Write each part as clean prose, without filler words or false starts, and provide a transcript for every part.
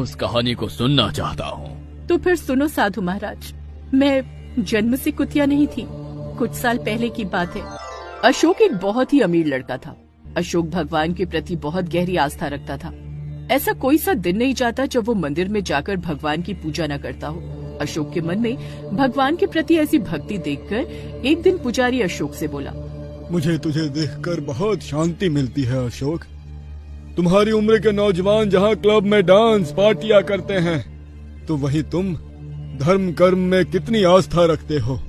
उस कहानी को सुनना चाहता हूँ। तो फिर सुनो साधु महाराज, मैं जन्म से कुतिया नहीं थी। कुछ साल पहले की बात है। अशोक एक बहुत ही अमीर लड़का था। अशोक भगवान के प्रति बहुत गहरी आस्था रखता था। ऐसा कोई सा दिन नहीं जाता जब वो मंदिर में जाकर भगवान की पूजा न करता हो। अशोक के मन में भगवान के प्रति ऐसी भक्ति देखकर एक दिन पुजारी अशोक से बोला, मुझे तुझे देखकर बहुत शांति मिलती है अशोक। तुम्हारी उम्र के नौजवान जहाँ क्लब में डांस पार्टियां करते हैं, तो वहीं तुम धर्म कर्म में कितनी आस्था रखते हो।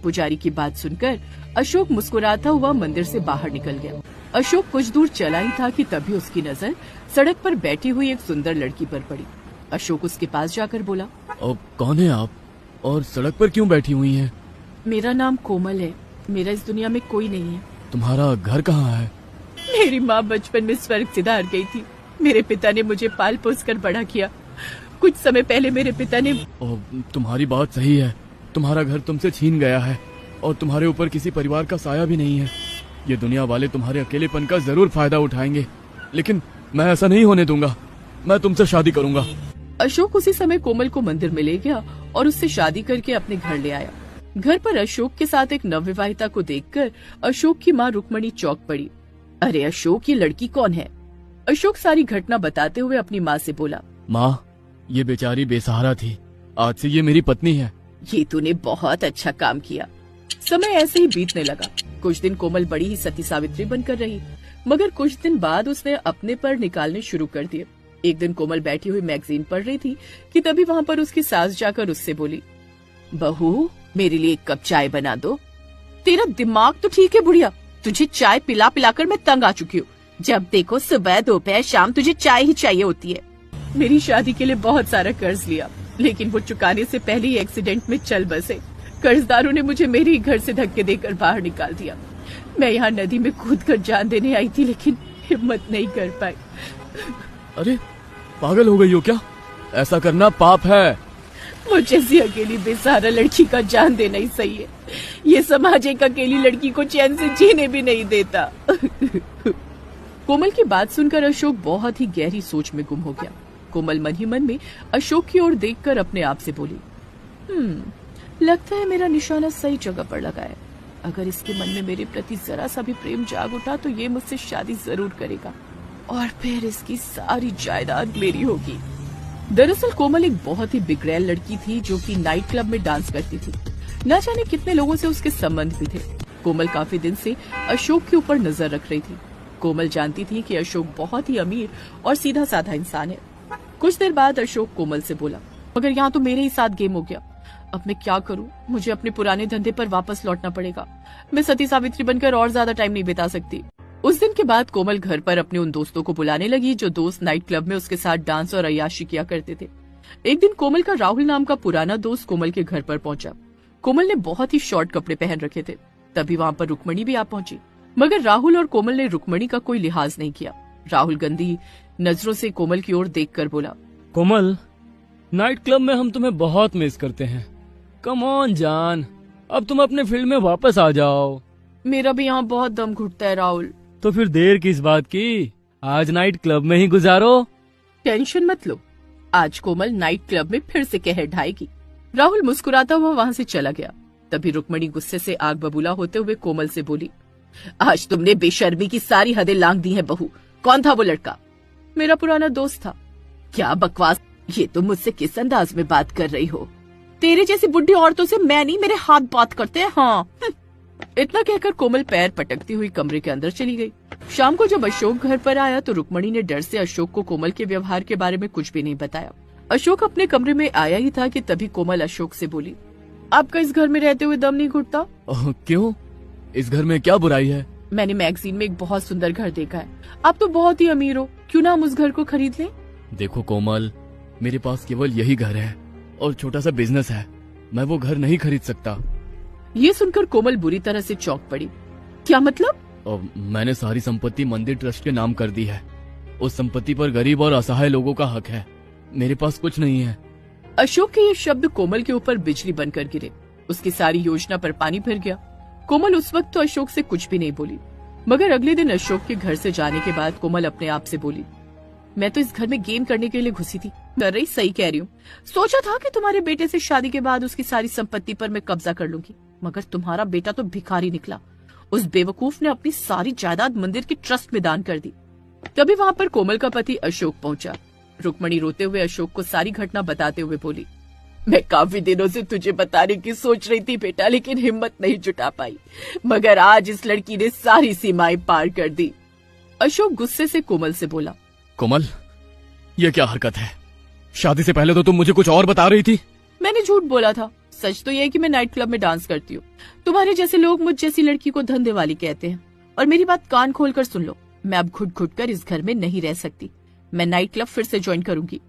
पुजारी की बात सुनकर अशोक मुस्कुराता हुआ मंदिर से बाहर निकल गया। अशोक कुछ दूर चला ही था कि तभी उसकी नजर सड़क पर बैठी हुई एक सुंदर लड़की पर पड़ी। अशोक उसके पास जाकर बोला, कौन है आप और सड़क पर क्यों बैठी हुई हैं? मेरा नाम कोमल है। मेरा इस दुनिया में कोई नहीं है। तुम्हारा घर कहाँ है? मेरी माँ बचपन में स्वर्ग सिधार गई थी। मेरे पिता ने मुझे पाल पोस कर बड़ा किया। कुछ समय पहले मेरे पिता ने तुम्हारी बात सही है। तुम्हारा घर तुमसे छीन गया है और तुम्हारे ऊपर किसी परिवार का साया भी नहीं है। ये दुनिया वाले तुम्हारे अकेलेपन का जरूर फायदा उठाएंगे, लेकिन मैं ऐसा नहीं होने दूंगा। मैं तुमसे शादी करूंगा। अशोक उसी समय कोमल को मंदिर में ले गया और उससे शादी करके अपने घर ले आया। घर पर अशोक के साथ एक नवविवाहिता को देखकर अशोक की माँ रुक्मणी चौंक पड़ी। अरे अशोक, ये लड़की कौन है? अशोक सारी घटना बताते हुए अपनी माँ से बोला, माँ, ये बेचारी बेसहारा थी। आज से ये मेरी पत्नी है। ये तूने बहुत अच्छा काम किया। समय ऐसे ही बीतने लगा। कुछ दिन कोमल बड़ी ही सती सावित्री बनकर रही, मगर कुछ दिन बाद उसने अपने पर निकालने शुरू कर दिए। एक दिन कोमल बैठी हुई मैगजीन पढ़ रही थी कि तभी वहाँ पर उसकी सास जाकर उससे बोली, बहू, मेरे लिए एक कप चाय बना दो। तेरा दिमाग तो ठीक है बुढ़िया, तुझे चाय पिला पिलाकर मैं तंग आ चुकी हूँ। जब देखो सुबह दोपहर शाम तुझे चाय ही चाहिए होती है। मेरी शादी के लिए बहुत सारा कर्ज लिया, लेकिन वो चुकाने से पहले ही एक्सीडेंट में चल बसे। कर्जदारों ने मुझे मेरे ही घर से धक्के देकर बाहर निकाल दिया। मैं यहाँ नदी में कूदकर जान देने आई थी, लेकिन हिम्मत नहीं कर पाई। अरे पागल हो गई हो क्या? ऐसा करना पाप है। वो जैसी अकेली बेसहारा लड़की का जान देना ही सही है। ये समाज एक अकेली लड़की को चैन से जीने भी नहीं देता। कोमल की बात सुनकर अशोक बहुत ही गहरी सोच में गुम हो गया। कोमल मन ही मन में अशोक की ओर देखकर अपने आप से बोली, लगता है मेरा निशाना सही जगह पर लगा है। अगर इसके मन में मेरे प्रति जरा सा भी प्रेम जाग उठा तो ये मुझसे शादी जरूर करेगा और फिर इसकी सारी जायदाद मेरी होगी। दरअसल कोमल एक बहुत ही बिगड़ैल लड़की थी जो कि नाइट क्लब में डांस करती थी। न जाने कितने लोगों से उसके संबंध भी थे। कोमल काफी दिन से अशोक के ऊपर नजर रख रही थी। कोमल जानती थी कि अशोक बहुत ही अमीर और सीधा साधा इंसान है। कुछ देर बाद अशोक कोमल से बोला, मगर यहाँ तो मेरे ही साथ गेम हो गया। अब मैं क्या करूं? मुझे अपने पुराने धंधे पर वापस लौटना पड़ेगा। मैं सती सावित्री बनकर और ज्यादा टाइम नहीं बिता सकती। उस दिन के बाद कोमल घर पर अपने उन दोस्तों को बुलाने लगी जो दोस्त नाइट क्लब में उसके साथ डांस और अय्याशी किया करते थे। एक दिन कोमल का राहुल नाम का पुराना दोस्त कोमल के घर पर पहुंचा। कोमल ने बहुत ही शॉर्ट कपड़े पहन रखे थे। तभी वहाँ पर रुक्मणी भी आ पहुंची, मगर राहुल और कोमल ने रुक्मणी का कोई लिहाज नहीं किया। राहुल गंदी नजरों से कोमल की ओर देखकर बोला, कोमल, नाइट क्लब में हम तुम्हें बहुत मिस करते हैं। कम ऑन जान, अब तुम अपने फील्ड में वापस आ जाओ। मेरा भी यहाँ बहुत दम घुटता है राहुल। तो फिर देर किस बात की? आज नाइट क्लब में ही गुजारो। टेंशन मत लो, आज कोमल नाइट क्लब में फिर से कहर ढाएगी। राहुल मुस्कुराता हुआ वहाँ से चला गया। तभी रुक्मणी गुस्से से आग बबूला होते हुए कोमल से बोली, आज तुमने बेशर्मी की सारी हदें लांघ दी हैं बहू। कौन था वो लड़का? मेरा पुराना दोस्त था। क्या बकवास, ये तुम मुझसे किस अंदाज में बात कर रही हो? तेरे जैसी बुढ़ी औरतों से मैं नहीं, मेरे हाथ बात करते हैं। हाँ। इतना कहकर कोमल पैर पटकती हुई कमरे के अंदर चली गई। शाम को जब अशोक घर पर आया तो रुक्मणी ने डर से अशोक को कोमल के व्यवहार के बारे में कुछ भी नहीं बताया। अशोक अपने कमरे में आया ही था कि तभी कोमल अशोक से बोली, आपका इस घर में रहते हुए दम नहीं घुटता? क्यों? इस घर में क्या बुराई है? मैंने मैगजीन में एक बहुत सुंदर घर देखा है। आप तो बहुत ही अमीर हो, क्यों ना हम उस घर को खरीद लें? देखो कोमल, मेरे पास केवल यही घर है और छोटा सा बिजनेस है। मैं वो घर नहीं खरीद सकता। ये सुनकर कोमल बुरी तरह से चौंक पड़ी। क्या मतलब? मैंने सारी संपत्ति मंदिर ट्रस्ट के नाम कर दी है। उस संपत्ति पर गरीब और असहाय लोगों का हक है। मेरे पास कुछ नहीं है। अशोक के ये शब्द कोमल के ऊपर बिजली बनकर गिरे। उसकी सारी योजना पर पानी फिर गया। कोमल उस वक्त तो अशोक से कुछ भी नहीं बोली, मगर अगले दिन अशोक के घर से जाने के बाद कोमल अपने आप से बोली, मैं तो इस घर में गेम करने के लिए घुसी थी, कर रही, सही कह रही हूँ। सोचा था कि तुम्हारे बेटे से शादी के बाद उसकी सारी संपत्ति पर मैं कब्जा कर लूंगी, मगर तुम्हारा बेटा तो भिखारी निकला। उस बेवकूफ ने अपनी सारी जायदाद मंदिर के ट्रस्ट में दान कर दी। तभी वहाँ पर कोमल का पति अशोक पहुंचा। रुक्मणी रोते हुए अशोक को सारी घटना बताते हुए बोली, मैं काफी दिनों से तुझे बताने की सोच रही थी बेटा, लेकिन हिम्मत नहीं जुटा पाई, मगर आज इस लड़की ने सारी सीमाएं पार कर दी। अशोक गुस्से से कोमल से बोला, कोमल, ये क्या हरकत है? शादी से पहले तो तुम मुझे कुछ और बता रही थी। मैंने झूठ बोला था। सच तो यह है कि मैं नाइट क्लब में डांस करती हूँ। तुम्हारे जैसे लोग मुझ जैसी लड़की को धंधे वाली कहते हैं। और मेरी बात कान खोल कर सुन लो, मैं अब घुट घुट कर इस घर में नहीं रह सकती। मैं नाइट क्लब फिर से ज्वाइन करूंगी।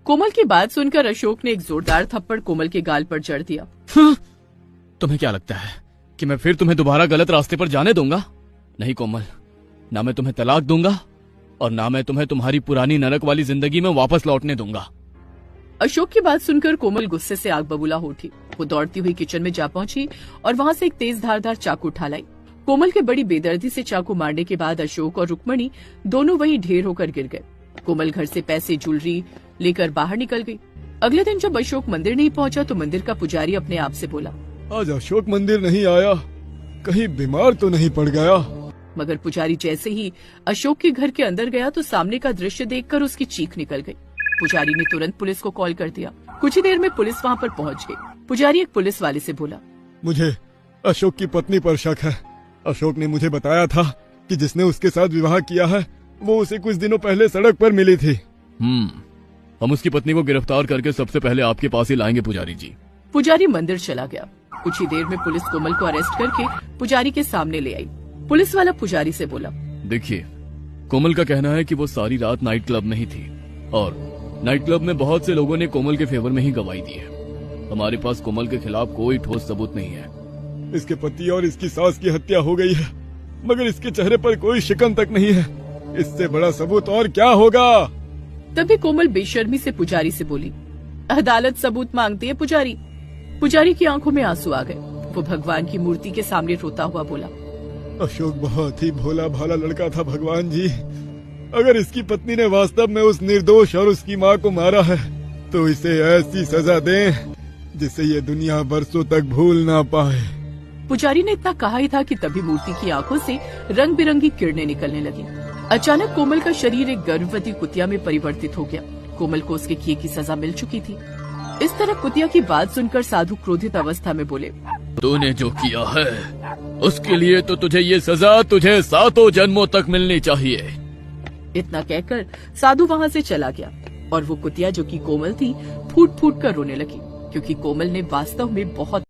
कोमल की बात सुनकर अशोक ने एक जोरदार थप्पड़ कोमल के गाल पर जड़ दिया। तुम्हें क्या लगता है कि मैं फिर तुम्हें दोबारा गलत रास्ते पर जाने दूंगा? नहीं कोमल, ना मैं तुम्हें तलाक दूंगा और ना मैं तुम्हें तुम्हारी पुरानी नरक वाली जिंदगी में वापस लौटने दूंगा। अशोक की बात सुनकर कोमल गुस्से से आग बबूला हो उठी। वो दौड़ती हुई किचन में जा पहुंची और वहां से एक तेज धारदार चाकू उठा लाई। कोमल के बड़ी बेदर्दी से चाकू मारने के बाद अशोक और रुक्मणी दोनों वहीं ढेर होकर गिर गए। कोमल घर से पैसे, ज्वेलरी लेकर बाहर निकल गई। अगले दिन जब अशोक मंदिर नहीं पहुंचा तो मंदिर का पुजारी अपने आप से बोला, आज अशोक मंदिर नहीं आया, कहीं बीमार तो नहीं पड़ गया? मगर पुजारी जैसे ही अशोक के घर के अंदर गया तो सामने का दृश्य देखकर उसकी चीख निकल गई। पुजारी ने तुरंत पुलिस को कॉल कर दिया। कुछ ही देर में पुलिस वहां पर पहुंच गई। पुजारी एक पुलिस वाले से बोला, मुझे अशोक की पत्नी पर शक है। अशोक ने मुझे बताया था कि जिसने उसके साथ विवाह किया है वो उसे कुछ दिनों पहले सड़क पर मिली थी। हम उसकी पत्नी को गिरफ्तार करके सबसे पहले आपके पास ही लाएंगे पुजारी जी। पुजारी मंदिर चला गया। कुछ ही देर में पुलिस कोमल को अरेस्ट करके पुजारी के सामने ले आई। पुलिस वाला पुजारी से बोला, देखिए, कोमल का कहना है कि वो सारी रात नाइट क्लब में ही थी और नाइट क्लब में बहुत से लोगों ने कोमल के फेवर में ही गवाही दी है। हमारे पास कोमल के खिलाफ कोई ठोस सबूत नहीं है। इसके पति और इसकी सास की हत्या हो गई है, मगर इसके चेहरे पर कोई शिकन तक नहीं है। इससे बड़ा सबूत और क्या होगा? तभी कोमल बेशर्मी से पुजारी से बोली, अदालत सबूत मांगती है पुजारी। पुजारी की आंखों में आंसू आ गए। वो भगवान की मूर्ति के सामने रोता हुआ बोला, अशोक बहुत ही भोला भाला लड़का था भगवान जी। अगर इसकी पत्नी ने वास्तव में उस निर्दोष और उसकी माँ को मारा है तो इसे ऐसी सजा दें जिसे ये दुनिया बरसों तक भूल ना पाए। पुजारी ने इतना कहा ही था कि तभी मूर्ति की आंखों से रंग बिरंगी किरणें निकलने लगी। अचानक कोमल का शरीर एक गर्भवती कुतिया में परिवर्तित हो गया। कोमल को उसके किए की सजा मिल चुकी थी। इस तरह कुतिया की बात सुनकर साधु क्रोधित अवस्था में बोले, तूने जो किया है उसके लिए तो तुझे ये सजा तुझे 7 जन्मों तक मिलनी चाहिए। इतना कहकर साधु वहाँ से चला गया और वो कुतिया जो कि कोमल थी फूट फूट कर रोने लगी, क्योंकि कोमल ने वास्तव में बहुत